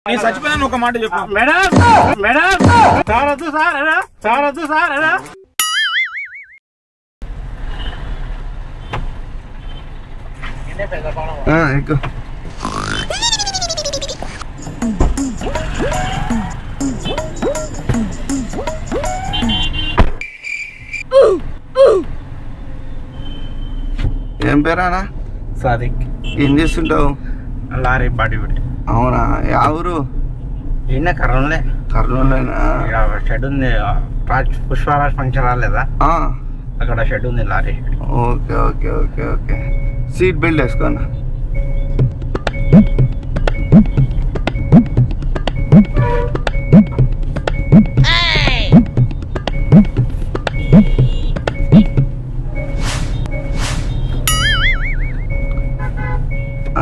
నేను చచ్చిపోయాను ఒక మాట చెప్పు మేడం మేడం సార్ వద్దు సార్ అలా సార్ వద్దు సార్ అలా ఎక్కువ ఏం పేరానా సాదిక్ ఏం చేస్తుంటావు లారీ బాడీ పెట్టి అవునా ఎవరు ఈయన కర్నూలులేనా షెడ్ ఉంది పుష్పరాజ్ ఫంక్షన్ రాలేదా అక్కడ షెడ్ ఉంది lorry okay okay okay okay seat belt వేసుకోనా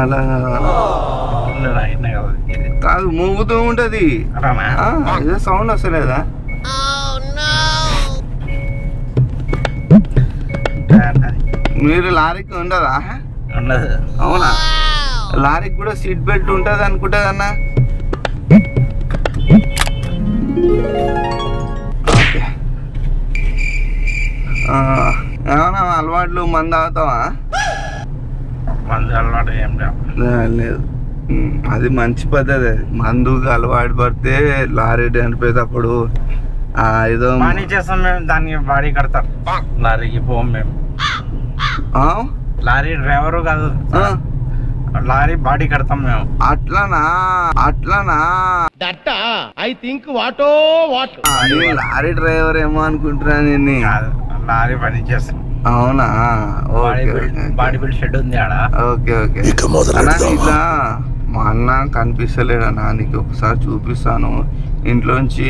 అలా కాదు మూగుతూ ఉంటది ఏదో సౌండ్ వస్తలేదా మీరు లారీకి ఉండదా ఉండదు అవునా లారీకి కూడా సీట్ బెల్ట్ ఉంటుంది అనుకుంటుందన్నా ఓకే ఏమన్నా అలవాట్లు మందు తాగుతావా మందు అలవాటు ఏం లేదు అది మంచి పద్ధతి మందుకు అలవాటు పడితే లారీ చనిపోయేటప్పుడు ఏదో పని చేస్తాం మేము దానికి బాడీ కడతారు లారీకి పోం మేము లారీ డ్రైవరు కాదు లారీ బాడీ కడతాం మేము అట్లానా I think what what lorry driver ఏమో అనుకుంటున్నా నేను లారీ పని చేస్తాం అవునా బాడీ బిల్డ్ షెడ్ ఉంది ఆడ ఓకే ఓకే ఇట్లా మా అన్న కనిపిస్తలేడన్నా నీకు ఒకసారి చూపిస్తాను ఇంట్లోంచి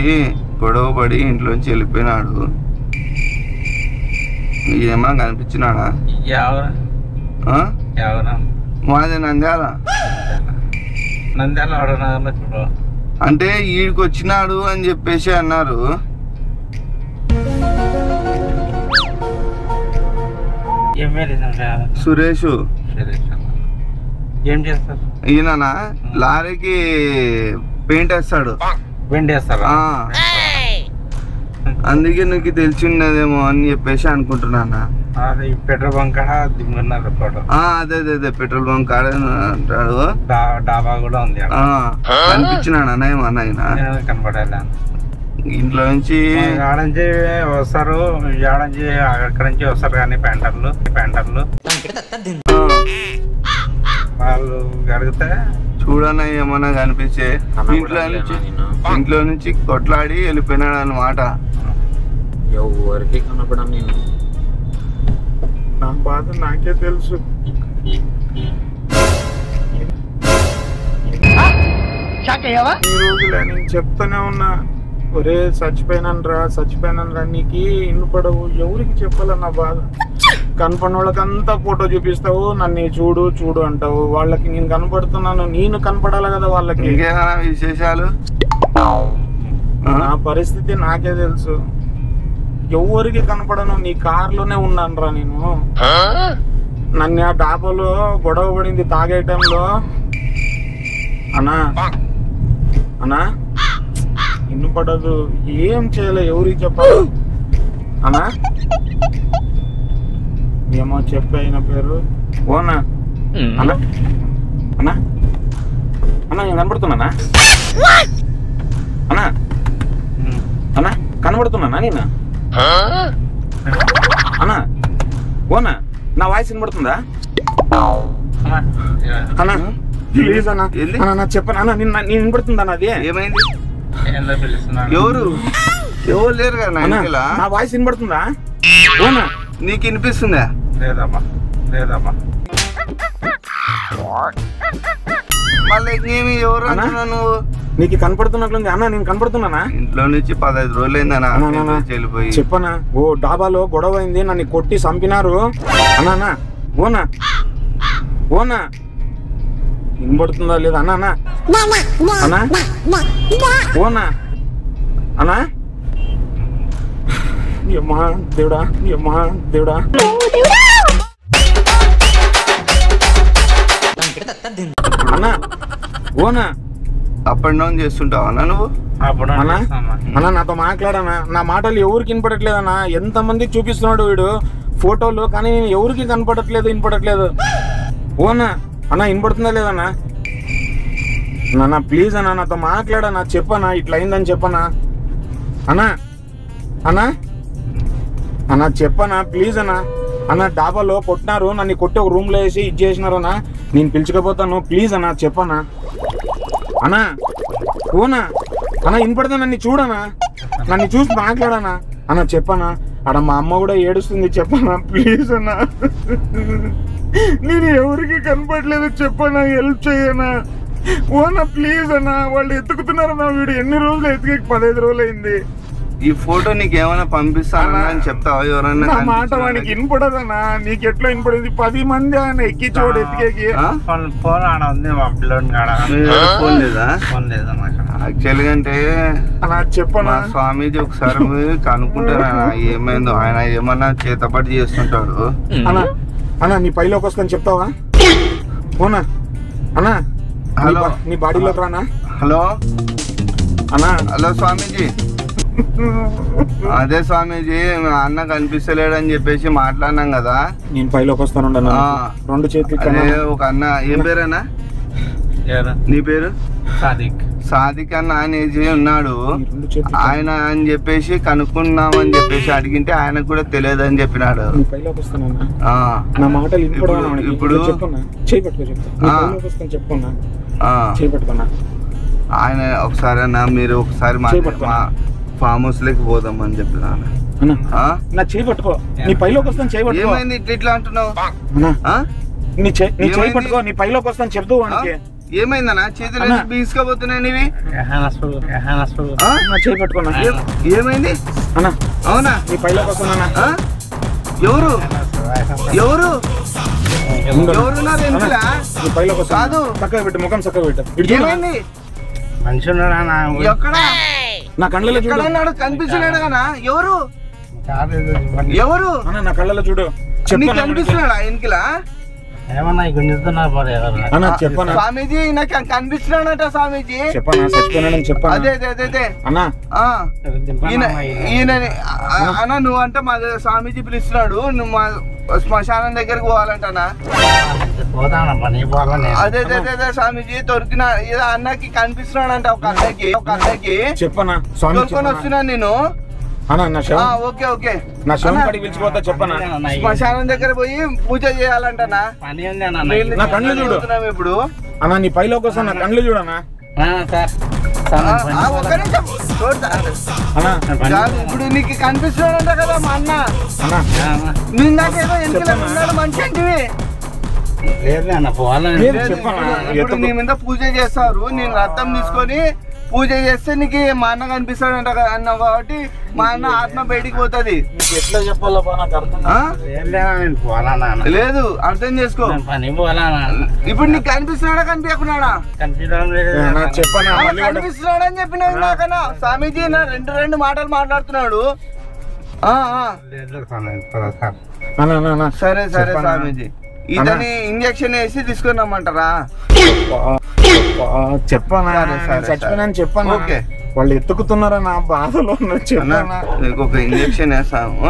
గొడవ పడి ఇంట్లోంచి వెళ్ళిపోయినాడు ఏమన్నా కనిపించినాడా మాది నంద్యాల అంటే ఈడికి వచ్చినాడు అని చెప్పేసి అన్నారు సురేష్ ఏం చేస్తారు ఈయననా లారీకి పెయింట్ వేస్తాడు అందుకే నీకు తెలిసిండదేమో అని చెప్పేసి అనుకుంటున్నా పెట్రోల్ బంక్ కాడ దిగున్నారు అదే పెట్రోల్ బంక్ కాడ అంటాడు డాబా కూడా ఉంది కనిపించినాడు అన్న ఏమన్నా ఆయన కనపడాలి ఇంట్లో నుంచి ఆడంచి వస్తారు ఆడంచి అక్కడ నుంచి వస్తారు కానీ ప్యాంటర్లు వాళ్ళు అడిగితే చూడన్నా ఏమన్నా కనిపించే ఇంట్లో నుంచి కొట్లాడి వెళ్ళిపోయినాడు అన్నమాట ఎవరికి కనపడా నేను నా బాధ నాకే తెలుసు ఈ రోజులే నేను చెప్తానే ఉన్నా ఒరే చచ్చిపోయినరా నీకు ఇన్ను పడవు ఎవరికి చెప్పాలన్న బాధ కనపడిన వాళ్ళకంతా ఫోటో చూపిస్తావు నన్ను చూడు అంటావు వాళ్ళకి నేను కనపడుతున్నాను నేను కనపడాలి కదా వాళ్ళకి విశేషాలు నా పరిస్థితి నాకే తెలుసు ఎవరికి కనపడను నీ కార్లోనే ఉన్నానురా నేను నన్ను ఆ డాబాలో గొడవ పడింది తాగే టైంలో అన్నా ఇన్ను పడదు ఏం చేయలే ఎవరికి చెప్పాలి అన్నా ఏమో చెప్పిన పేరు ఓనా అన్నా నేను కనబడుతున్నానా అన్నా కనబడుతున్నానా నేను అన్నా ఓనా నా వాయిస్ వినబడుతుందా అన్నా ప్లీజ్ అన్నా చెప్పను అన్నా నేను వినబడుతుందా నాది ఏమైంది ఎవరు లేరు కదా నా వాయిస్ వినబడుతుందా ఓనా నీకు వినిపిస్తుందా లేదమ్మా మళ్ళీ ఇంకేమి ఎవరు అంటున్నా నువ్వు నీకు కనపడుతున్నట్లుంది అన్న నేను కనపడుతున్నానా ఇంట్లో నుంచి 15 రోజులైందన్నా వెళ్ళిపోయి చెప్పనా ఓ డాబాలో గొడవ అయింది నన్ను కొట్టి చంపినారు అన్నా ఓనా వినబడుతుందా లేదా అన్నా ఓనా అన్నా యమ్మా దేవుడా అన్నా ఓనా అప్ అండ్ డౌన్ చేస్తుంటావా నువ్వు? అన్నా నాతో మాట్లాడనా, నా మాటలు ఎవరికి వినపడట్లేదన్నా. ఎంతమందికి చూపిస్తున్నాడు వీడు ఫోటోలు, కానీ ఎవరికి వినపడట్లేదు. ఓనా అన్నా, వినపడుతుందా లేదన్నా? నాన్న ప్లీజ్ అన్నా నాతో మాట్లాడనా, చెప్పనా ఇట్లా అయిందని చెప్పనా అన్నా చెప్పనా ప్లీజ్ అన్నా డాబాలో కొట్టినారు, నన్ను కొట్టి ఒక రూమ్ లో వేసి ఇది చేసినారన్నా. నేను పిలుచుకపోతాను ప్లీజ్ అన్నా, చెప్పనా అన్నా. ఓనా అన్నా, వినపడతా, నన్ను చూడనా, నన్ను చూసి మాట్లాడనా అన్నా, చెప్పనా. అక్కడ మా అమ్మ కూడా ఏడుస్తుంది, చెప్పనా ప్లీజ్ అన్నా. నేను ఎవరికి కనపడలేదు, చెప్పనా, హెల్ప్ చేయనా. ఓనా ప్లీజ్ అన్నా, వాళ్ళు ఎత్తుకుతున్నారన్నా. వీడు ఎన్ని రోజులు ఎత్తుకే 15 రోజులు అయింది. ఈ ఫోటో నీకు ఏమైనా పంపిస్తానా అని చెప్తావా? ఎవరన్నా నా మాట వానికి వినపడదన్నా. నీకు ఎట్లా వినపడింది? 10 మంది ఆయన ఎక్కించోడు ఎత్తికేకి. ఫోన్ లేదా? యాక్చువల్ గా అంటే చెప్పనా స్వామీజీ ఒకసారి కనుక్కుంటారా ఏమైందో, ఆయన ఏమన్నా చేతపడి చేస్తుంటాడు. అన్నా నీ పైలోకి వస్తాను చెప్తావా? ఓనా అన్నా, హలో నీ బాడీలోకి రానా? హలో అన్నా. హలో స్వామీజీ, అదే స్వామీజీ అన్న కనిపిస్తలేడని చెప్పేసి మాట్లాడినాం కదా. నేను పైలోకి వస్తాను, 2 చేతులు. ఒక అన్న, ఏం పేరన్నా నీ పేరు? సాదిక్ అన్న అనేసి ఉన్నాడు. ఆయన అని చెప్పేసి కనుక్కున్నామని చెప్పేసి అడిగింటే ఆయనకు కూడా తెలియదు అని చెప్పినాడు. ఇప్పుడు ఆయన ఒకసారి అన్న మీరు ఒకసారి ఫామ్ హౌస్ లోకి పోదాం అని చెప్పినాను. ఏమైంది ఇట్లా అంటున్నావు? చెప్తూ ఏమైందన్నా? చేతులు బీసుకోబోతున్నాయి నీవి. ఏమైంది? అవునా? ఎవరు ఎవరు ఎవరున్నారు? కాదు, చక్కగా పెట్టు, ముఖం చక్కగా పెట్టు. ఏమైంది? ఎక్కడ నా కళ్ళలో చూడు, కనిపిస్తున్నాడు కదా. ఎవరు ఎవరు నా కళ్ళలో చూడు, కనిపిస్తున్నాడా? ఎన్నికలా స్వామీజీ నాకు కనిపిస్తున్నాడట. స్వామీజీ అదే అదే అదే ఈయనని అన్న నువ్వు అంటే మా స్వామీజీ పిలుస్తున్నాడు, నువ్వు మా శ్మశానం దగ్గరికి పోవాలంటనా? అదే అదే అదే స్వామీజీ దొరికిన అన్నకి కనిపిస్తున్నాడంట. ఒక అన్నకి చెప్పనా దొరుకుని వస్తున్నాను నేను. ఓకే ఓకే, శ్మశానం దగ్గర పోయి పూజ చేయాలంటనా? నా కళ్ళు చూడు ఇప్పుడు అన్నా, నీ పైలోకి వస్తా, నా కళ్ళు చూడనా. ఇప్పుడు నీకు కనిపిస్తున్నాడంట కదా మా అన్న. నిన్నాకేదో ఎందుకు మంచి అంటివి. ఇప్పుడు నీ మీద పూజ చేస్తారు, నేను రథం తీసుకొని పూజ చేస్తే నీకు మా అన్న కనిపిస్తాడంట అన్నావు కాబట్టి మా అన్న ఆత్మ బయటికి పోతుంది. ఎట్లా చెప్పాలో లేదు, అర్థం చేసుకో. ఇప్పుడు నీకు కనిపిస్తున్నాడా కనిపించకున్నాడా? కనిపిస్తున్నాడా అని చెప్పిన నాకన్నా స్వామీజీ నా రెండు మాటలు మాట్లాడుతున్నాడు. సరే సరే స్వామీజీ, ఇతని ఇంజక్షన్ వేసి తీసుకొని రమ్మంటారా? చెప్పానా చచ్చిపోయినా చెప్పాను. ఓకే, వాళ్ళు ఎత్తుకుతున్నారా నా బాధలో నీకు ఒక ఇంజక్షన్ వేస్తాము,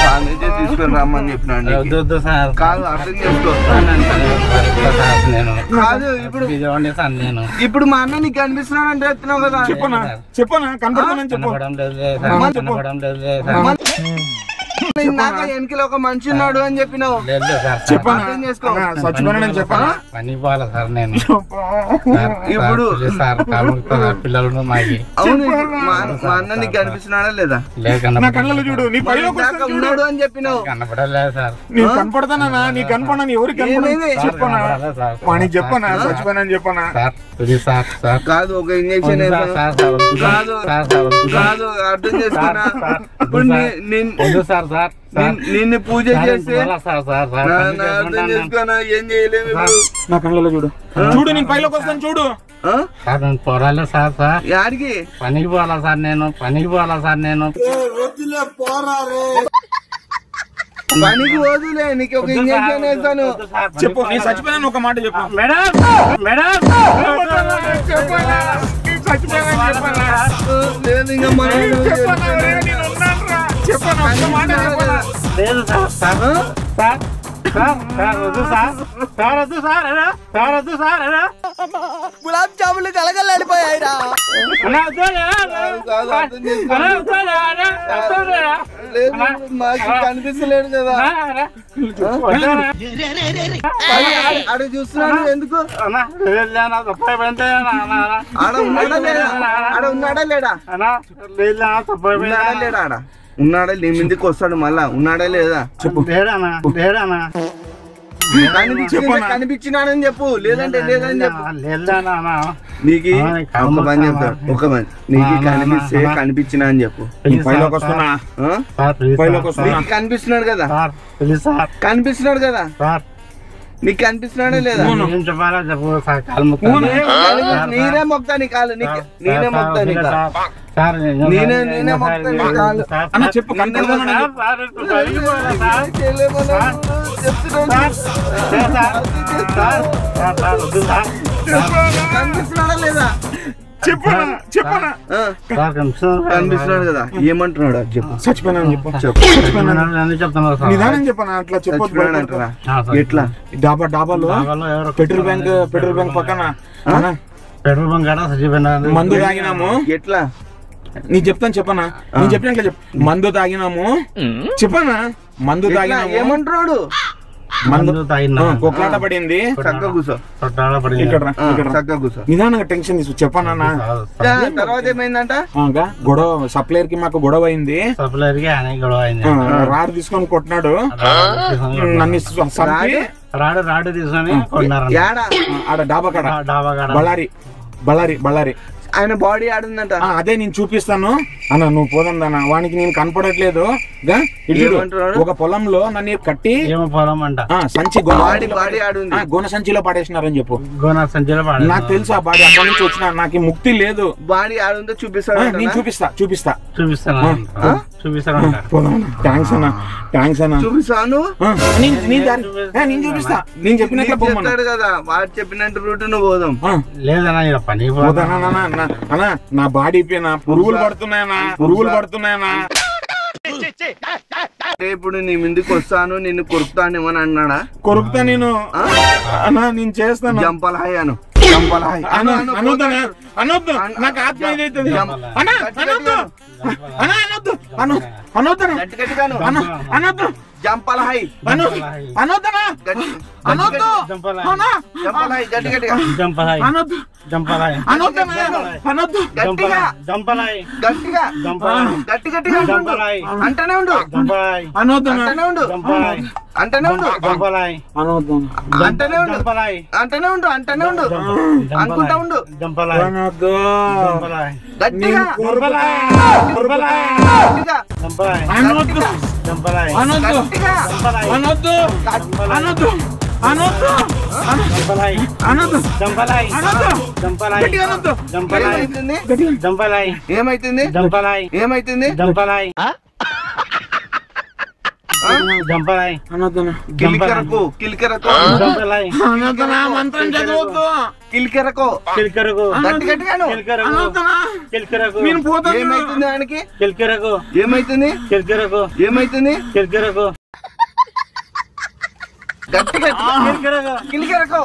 స్వామీజీ తీసుకొని రమ్మని చెప్పినాడు. కాదు, అర్థం చేసుకో. కాదు, ఇప్పుడు మా అన్న నీకు కనిపిస్తున్నాడు అంటే చెప్తున్నావు కదా. చెప్పనా కనపడతానని చెప్పు. నాకు వెనకలో ఒక మనిషి ఉన్నాడు అని చెప్పినావు. అర్థం చేసుకో. చచ్చిపోయినాడని చెప్పనా? ఇప్పుడు పిల్లలు అవును, మా అన్న నీకు కనిపిస్తున్నాడా లేదా? నా కళ్ళలో చూడు, నీ ఉన్నాడు అని చెప్పినావు. కనపడలేదు సార్. నీకు కనపడతానా? నీకు కనపడని ఎవరికి కనపడేది చెప్పనా? వానికి చెప్పనా చచ్చిపోయినా చెప్పనా? కాదు, ఒక ఇంజక్షన్ కాదు కాదు, అర్థం చేసుకున్నా. ఇప్పుడు నిన్ను పూజ చేస్తే అర్థం చేసుకోనా? ఏం చేయలేము. నా కళ్ళలో చూడు, చూడు నేను పైలోకి వస్తాను చూడు. పోరాలే సార్. యాడికి? పనికి పోవాలా సార్ నేను, పనికి పోవాలా సార్ నేను. పనికి పోదులే, నీకు ఒక ఇంజక్షన్ వేస్తాను. చెప్పు, నేను చచ్చిపోయినా ఒక మాట చెప్పు. మేడం మేడం లేదు ఇంకా మనం లేదు sir sir sir sir sir వద్దు సార్ సార్ వద్దు సార్ అన్నా సార్ వద్దు సార్ అన్నా గులాబ్ జాములు కలగలాడిపోయాయిరా. మాకు కనిపిస్తలేడు కదా. ఆడ చూస్తున్నాడు ఎందుకు? ఆడ ఉన్నాడా లేడా? ఆడ ఉన్నాడా లేడా? ఉన్నాడా లేడా? ఆడ ఉన్నాడా? నీ మీదకి వస్తాడు మళ్ళా. ఉన్నాడా లేదా? చెప్పు. కనిపించినాడని చెప్పు, లేదంటే లేదని చెప్పు. నీకు ఒక పని చెప్తాడు, ఒక పని. నీకు కనిపిస్తే కనిపించినా అని చెప్పు. కనిపిస్తున్నాడు కదా? కనిపిస్తున్నాడు కదా? నీకు కనిపిస్తున్నాడా లేదా? నేనే మొక్తా నీ కాలు. నేనే మొక్తా నీ కాలు. నేనే మొక్తా నీ కాలు. చెప్పు, కనిపిస్తున్నాడా లేదా? చెప్పనా కనిపిస్తున్నాడు కదా? ఏమంటున్నాడు చెప్పు. చచ్చిపోయినా చెప్పు. నిదానం చెప్పనా? అట్లా చెప్పొద్దు. ఎట్లా? డాబాలో పెట్రోల్ బ్యాంక్ పక్కన పెట్రోల్ బంక్ మందు తాగినాము. ఎట్లా? నీకు చెప్తాను చెప్పనా? నేను చెప్పినట్లా చెప్పు. మందు తాగినాము. చెప్పనా? మందు తాగినాము. ఏమంటున్నాడు? మందు కొట్లాట పడింది. చక్కగా కూర్చో. చక్కగా కూర్చో. నిదానంగా టెన్షన్ తీసు. చెప్పనా? తర్వాత ఏమైందంట? గొడవ సప్లైర్ కి మాకు గొడవ అయింది. రాడు తీసుకొని కొట్టినాడు నన్ను. రాడు తీసుకొని ఆడ డాబా కాడ బళ్ళారి ఆయన బాడీ ఆడుందంట. అదే నేను చూపిస్తాను అన్న, నువ్వు పోదందన్న. వానికి నేను కనపడట్లేదు. ఒక పొలంలో నన్ను కట్టి సంచి గోన సంచిలో పడేసినారని చెప్పు. నాకు తెలుసు ఆ బాడీ అక్కడి నుంచి వచ్చిన. నాకు ముక్తి లేదు. బాడీ ఆడుందో చూపిస్తాను. నేను చూపిస్తా. థ్యాంక్స్ అన్న. చూపిస్తాను. నేను చూపిస్తా. నేను చెప్పినట్లు చెప్తాడు కదా, వాడు చెప్పినట్టు రూట్ నువ్వు పోదాం. లేదన్నా పని అన్నా, నా బాడీ పైన పురుగులు పడుతున్నాయనా. ఇప్పుడు నీ ముందుకు వస్తాను, నిన్ను కొరుకుతానేమని అన్నాడా? కొరుకుతా నేను అన్నా. నేను చేస్తాను. జంపలహాయ్ అను. అనొద్దు. నాకు ఆత్మ ఇదైతుంది. జంపలహాయ్ అంటనే ఉండు. అనుకుంటా ఉండు. ఏమైతుంది? కిలికెరకు మంత్రం చదువుతూ కిలికెరకు గట్టిగాను. ఏమైతుంది ఆయనకి? ఏమైతుంది? గట్టిగా కిలికెరకు.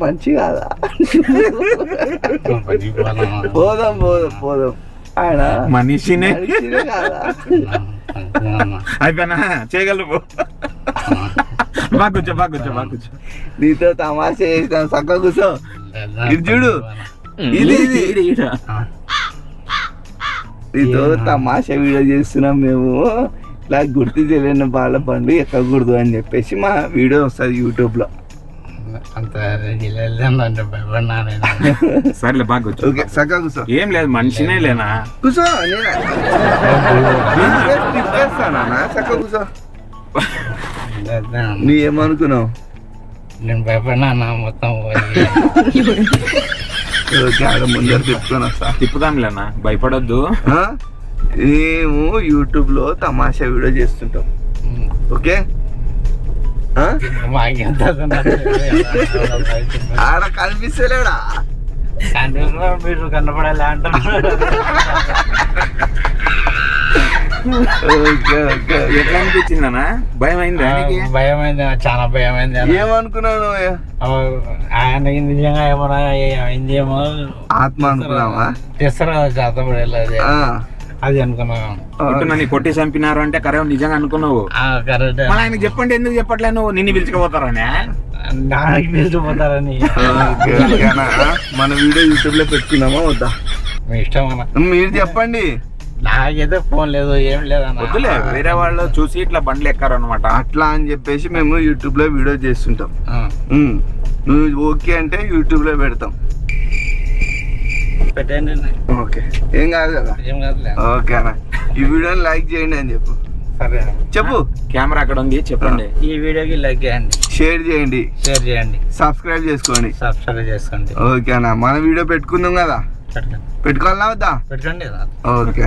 మంచి కాదా? పోదాం. ఆయన మనిషినే కాదా? అయిపోయినా చేయగలవు. బాగా కూర్చో. నీతో తమాషా చేసిన చక్క కూర్చో. ఇది చూడు, ఇది నీతో తమాషా వీడియో చేస్తున్నాం మేము. ఇట్లా గుర్తు తెలియని బాల పండు ఎక్కకూడదు అని చెప్పేసి మా వీడియో వస్తుంది యూట్యూబ్ లో. సర్లే బాగా కూర్చో. ఓకే చక్కగా కూర్చో. ఏం లేదు, మనిషినే లేనా? కూర్చో. చక్కగా కూర్చో. నీ ఏమనుకున్నావు? నేను భయపడినా అన్న మొత్తం ఓకే ఆడ ముందర తిప్పుకొని వస్తా. తిప్పుదాంలేనా, భయపడొద్దు. మేము యూట్యూబ్ లో తమాషా వీడియో చేస్తుంటాం. ఓకే ఆడ కనిపిస్తలేడా? మీరు కనపడాలి అంటున్నాడు. ఎట్లా అనిపించిందనా? భయం అయిందా? భయం అయింది, చాలా భయం అయింది. ఏమనుకున్నాను? ఆయనకి నిజంగా ఏమన్నా అయిందేమో ఆత్మ అనుకున్నావా? తెస్తారు కదా చేతపడేది, అది అనుకున్నాను. నన్ను కొట్టి చంపినారు అంటే కరెక్ట్ నిజంగా అనుకున్నావు. కరెక్ట్. మళ్ళీ ఆయనకు చెప్పండి, ఎందుకు చెప్పట్లే నువ్వు? నిన్ను పిలుచుకుపోతారనే? నాకు పిలిచిపోతారని. మన వీడియో యూట్యూబ్ లో పెట్టుకుందామా వద్దా? మీ ఇష్టం అన్న, మీరు చెప్పండి. నాకైతే ఫోన్ లేదు, ఏం లేదన్న. వద్దులే, వేరే వాళ్ళు చూసి ఇట్లా బండ్లు ఎక్కారు అనమాట. అట్లా అని చెప్పేసి మేము యూట్యూబ్ లో వీడియో చేస్తుంటాం. నువ్వు ఓకే అంటే యూట్యూబ్ లో పెడతాం. పెట్టండి. ఓకే, ఏం కాదు కదా? ఏం కాదులే. ఓకే అన్న, ఈ వీడియోని లైక్ చేయండి అని చెప్పు. సరే చెప్పు. కెమెరా అక్కడ ఉంది, చెప్పండి. ఈ వీడియోకి లైక్ చేయండి, షేర్ చేయండి, సబ్స్క్రైబ్ చేసుకోండి. ఓకే అన్న, మన వీడియో పెట్టుకుందాం కదా? పెట్టుకోవాలా వద్దా? పెట్టుకోండి. ఓకే.